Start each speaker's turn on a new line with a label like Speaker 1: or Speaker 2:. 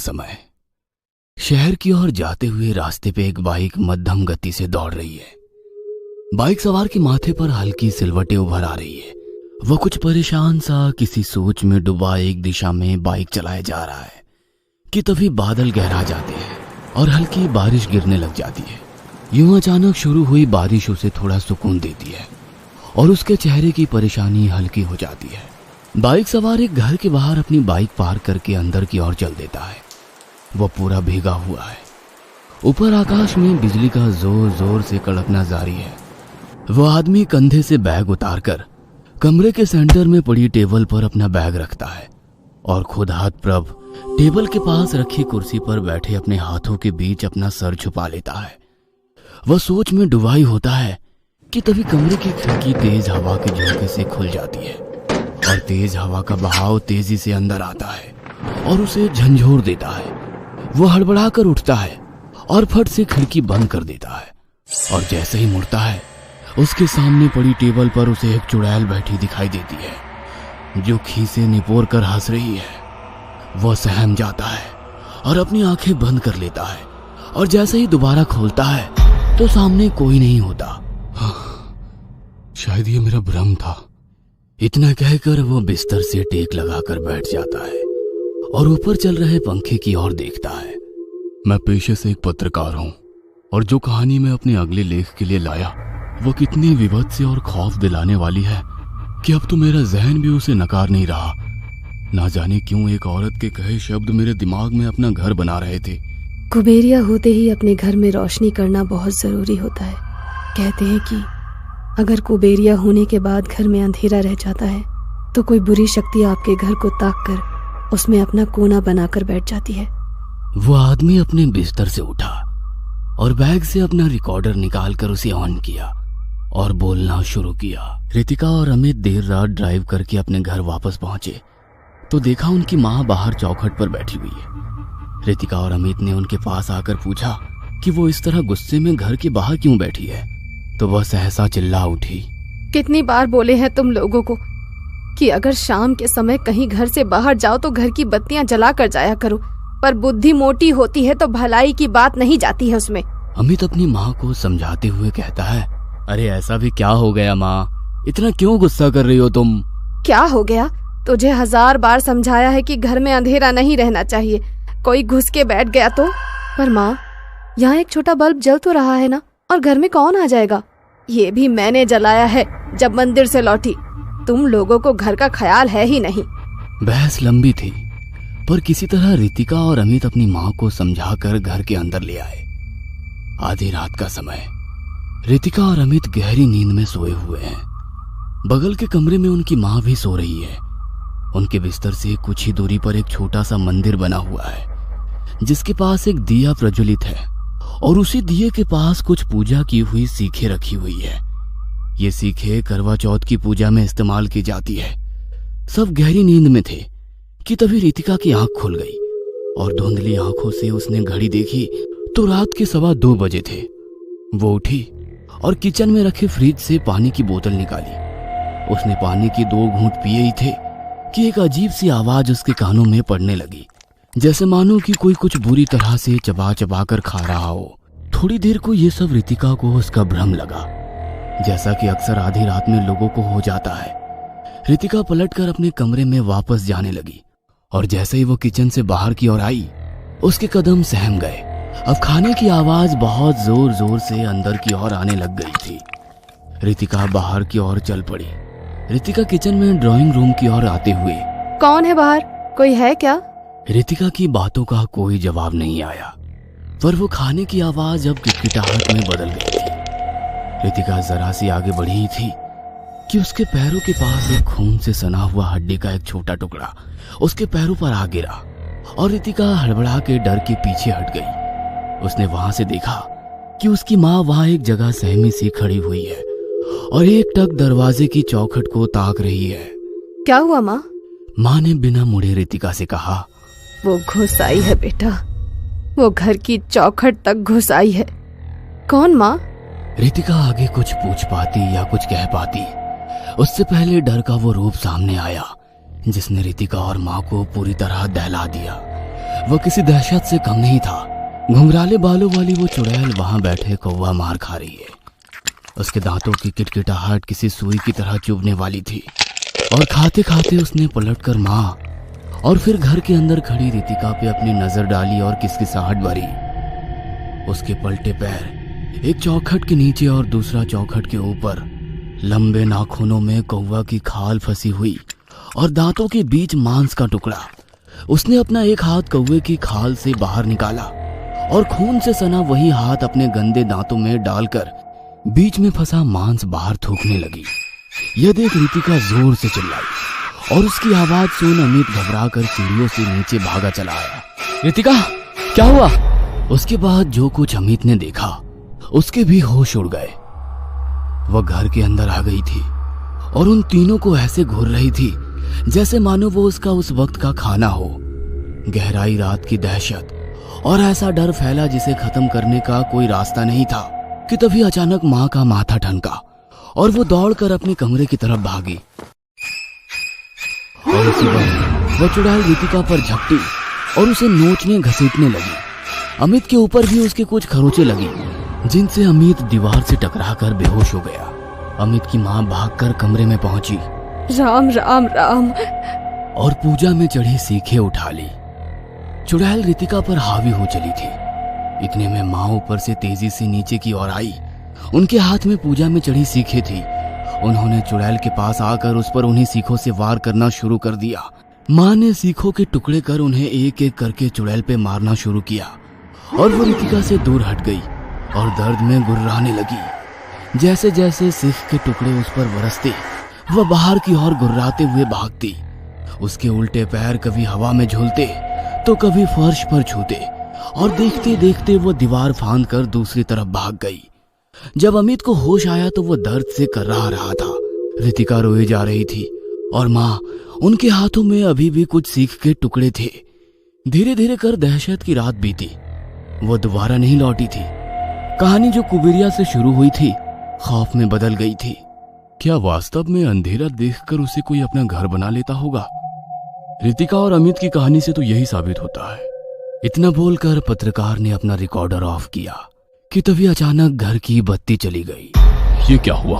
Speaker 1: समय शहर की ओर जाते हुए रास्ते पे एक बाइक मध्यम गति से दौड़ रही है। बाइक सवार के माथे पर हल्की सिलवटें उभर आ रही है। वो कुछ परेशान सा किसी सोच में डूबा एक दिशा में बाइक चलाए जा रहा है कि तभी बादल गहरा जाते हैं और हल्की बारिश गिरने लग जाती है। यूं अचानक शुरू हुई बारिश उसे थोड़ा सुकून देती है और उसके चेहरे की परेशानी हल्की हो जाती है। बाइक सवार एक घर के बाहर अपनी बाइक पार्क करके अंदर की ओर चल देता है। वो पूरा भीगा हुआ है। ऊपर आकाश में बिजली का जोर जोर से कड़कना जारी है। वो आदमी कंधे से बैग उतारकर कमरे के सेंटर में पड़ी टेबल पर अपना बैग रखता है और खुद हाथ प्रभ टेबल के पास रखी कुर्सी पर बैठे अपने हाथों के बीच अपना सर छुपा लेता है। वह सोच में डुबाई होता है कि तभी कमरे की खिड़की तेज हवा के झोंके से खुल जाती है और तेज हवा का बहाव तेजी से अंदर आता है और उसे झंझोर देता है। वो हड़बड़ा कर उठता है और फट से खिड़की बंद कर देता है और जैसे ही मुड़ता है उसके सामने पड़ी टेबल पर उसे एक चुड़ैल बैठी दिखाई देती है जो खीसे निपोर कर हंस रही है। वह सहम जाता है और अपनी आंखें बंद कर लेता है और जैसे ही दोबारा खोलता है तो सामने कोई नहीं होता। शायद ये मेरा भ्रम था। इतना कहकर वो बिस्तर से टेक लगाकर बैठ जाता है और ऊपर चल रहे पंखे की ओर देखता है। मैं पेशे से एक पत्रकार हूं और जो कहानी मैं अपने अगले लेख के लिए लाया वो कितनी विभत्स और खौफ दिलाने वाली है कि अब तो मेरा जहन भी उसे नकार नहीं रहा। ना जाने क्यों एक औरत के कहे शब्द मेरे दिमाग में अपना घर बना रहे थे।
Speaker 2: कुबेरिया होते ही अपने घर में रोशनी करना बहुत जरूरी होता है। कहते हैं कि अगर कुबेरिया होने के बाद घर में अंधेरा रह जाता है तो कोई बुरी शक्ति आपके घर को ताक कर उसमें अपना कोना बनाकर बैठ जाती है।
Speaker 1: वो आदमी अपने बिस्तर से उठा और बैग से अपना रिकॉर्डर निकालकर उसे ऑन किया और बोलना शुरू किया। रितिका और अमित देर रात ड्राइव करके अपने घर वापस पहुंचे तो देखा उनकी माँ बाहर चौखट पर बैठी हुई है। रितिका और अमित ने उनके पास आकर पूछा कि वो इस तरह गुस्से में घर के बाहर क्यों बैठी है तो वह सहसा चिल्ला उठी।
Speaker 2: कितनी बार बोले हैं तुम लोगों को कि अगर शाम के समय कहीं घर से बाहर जाओ तो घर की बत्तियां जला कर जाया करो, पर बुद्धि मोटी होती है तो भलाई की बात नहीं जाती है उसमें।
Speaker 1: अमित अपनी माँ को समझाते हुए कहता है, अरे ऐसा भी क्या हो गया माँ, इतना क्यों गुस्सा कर रही हो तुम?
Speaker 2: क्या हो गया? तुझे 1000 बार समझाया है कि घर में अंधेरा नहीं रहना चाहिए, कोई घुस के बैठ गया तो। पर माँ, यहाँ एक छोटा बल्ब जल तो रहा है ना, और घर में कौन आ जाएगा? ये भी मैंने जलाया है जब मंदिर से लौटी। तुम लोगों को घर का ख्याल है ही नहीं।
Speaker 1: बहस लंबी थी पर किसी तरह रितिका और अमित अपनी माँ को समझाकर घर के अंदर ले आए। आधी रात का समय, रितिका और अमित गहरी नींद में सोए हुए हैं। बगल के कमरे में उनकी माँ भी सो रही है। उनके बिस्तर से कुछ ही दूरी पर एक छोटा सा मंदिर बना हुआ है जिसके पास एक दिया प्रज्वलित है और उसी दिए के पास कुछ पूजा की हुई सीखें रखी हुई है। ये सीखें करवा चौथ की पूजा में इस्तेमाल की जाती है। सब गहरी नींद में थे कि तभी रितिका की आंख खुल गई और धुंधली आंखों से उसने घड़ी देखी तो रात के 2:15 बजे थे। वो उठी और किचन में रखे फ्रिज से पानी की बोतल निकाली। उसने पानी की 2 घूंट पिए ही थे कि एक अजीब सी आवाज उसके कानों में पड़ने लगी, जैसे मानो कि कोई कुछ बुरी तरह से चबा चबा कर खा रहा हो। थोड़ी देर को ये सब रितिका को उसका भ्रम लगा, जैसा कि अक्सर आधी रात में लोगों को हो जाता है। रितिका पलटकर अपने कमरे में वापस जाने लगी और जैसे ही वो किचन से बाहर की ओर आई उसके कदम सहम गए। अब खाने की आवाज बहुत जोर जोर से अंदर की ओर आने लग गई थी। रितिका बाहर की ओर चल पड़ी। रितिका किचन में ड्राइंग रूम की ओर आते हुए,
Speaker 2: कौन है बाहर, कोई है क्या?
Speaker 1: रितिका की बातों का कोई जवाब नहीं आया पर वो खाने की आवाज अब किटकिटाहट में बदल गई थी। रितिका जरा सी आगे बढ़ी ही थी कि उसके पैरों के पास एक खून से सना हुआ हड्डी का एक छोटा टुकड़ा उसके पैरों पर आ गिरा और रितिका हड़बड़ा के डर के पीछे हट गई। उसने वहां से देखा कि उसकी माँ वहां एक जगह सहमी सी खड़ी हुई है और एक टक दरवाजे की चौखट को ताक रही है।
Speaker 2: क्या हुआ माँ?
Speaker 1: माँ ने बिना मुड़े रितिका से कहा,
Speaker 2: वो घुस आई है बेटा, वो घर की चौखट तक घुस आई है। कौन माँ?
Speaker 1: रितिका आगे कुछ पूछ पाती या कुछ कह पाती उससे पहले डर का वो रूप सामने आया जिसने रितिका और माँ को पूरी तरह दहला दिया। वह किसी दहशत से कम नहीं था। घुंघराले बालों वाली वो चुड़ैल वहां बैठे कौवा मार खा रही है। उसके दांतों की किटकिटाहट किसी सुई की तरह चुभने वाली थी और खाते खाते उसने पलटकर माँ और फिर घर के अंदर खड़ी रितिका पे अपनी नजर डाली और किसकिसाहट भरी। उसके पलटे पैर, एक चौखट के नीचे और दूसरा चौखट के ऊपर, लंबे नाखूनों में कौवा की खाल फंसी हुई और दांतों के बीच मांस का टुकड़ा। उसने अपना एक हाथ कौवे की खाल से बाहर निकाला और खून से सना वही हाथ अपने गंदे दांतों में डालकर बीच में फंसा मांस बाहर थूकने लगी। यह देख रितिका जोर से चिल्लाई और उसकी आवाज सुन अमित घबरा कर सीढ़ियों से नीचे भागा चला आया। रितिका, क्या हुआ? उसके बाद जो कुछ अमित ने देखा उसके भी होश उड़ गए। वह घर के अंदर आ गई थी और उन तीनों को ऐसे घूर रही थी जैसे मानो वो उसका उस वक्त का खाना हो। गहराई रात की दहशत और ऐसा डर फैला जिसे खत्म करने का कोई रास्ता नहीं था कि तभी अचानक माँ का माथा ठनका और वो दौड़कर अपने कमरे की तरफ भागी। और उसी वक्त वह चुड़ैल रितिका पर झपटी और उसे नोचने घसीटने लगी। अमित के ऊपर भी उसके कुछ खरोंचे लगी जिनसे अमित दीवार से टकराकर बेहोश हो गया। अमित की माँ भागकर कमरे में पहुंची।
Speaker 2: राम राम राम।
Speaker 1: और पूजा में चढ़ी सीखें उठा ली। चुड़ैल रितिका पर हावी हो चली थी। इतने में माँ ऊपर से तेजी से नीचे की ओर आई। उनके हाथ में पूजा में चढ़ी सीखें थी। उन्होंने चुड़ैल के पास आकर उस पर उन्हीं सीखों से वार करना शुरू कर दिया। माँ ने सीखों के टुकड़े कर उन्हें एक एक करके चुड़ैल पे मारना शुरू किया और वो रितिका से दूर हट गई और दर्द में गुर्राने लगी। जैसे जैसे सीख के टुकड़े उस पर बरसते वह बाहर की ओर गुर्राते हुए भागती। उसके उल्टे पैर कभी हवा में झूलते तो कभी फर्श पर छूते और देखते देखते वो दीवार फांद कर दूसरी तरफ भाग गई। जब अमित को होश आया तो वो दर्द से कर्रा रहा था। रितिका रोई जा रही थी और माँ, उनके हाथों में अभी भी कुछ सीख के टुकड़े थे। धीरे धीरे कर दहशत की रात बीती। वो दोबारा नहीं लौटी थी। कहानी जो कुबेरिया से शुरू हुई थी खौफ में बदल गई थी। क्या वास्तव में अंधेरा देखकर उसे कोई अपना घर बना लेता होगा? रितिका और अमित की कहानी से तो यही साबित होता है। इतना बोलकर पत्रकार ने अपना रिकॉर्डर ऑफ किया कि तभी अचानक घर की बत्ती चली गई। ये क्या हुआ?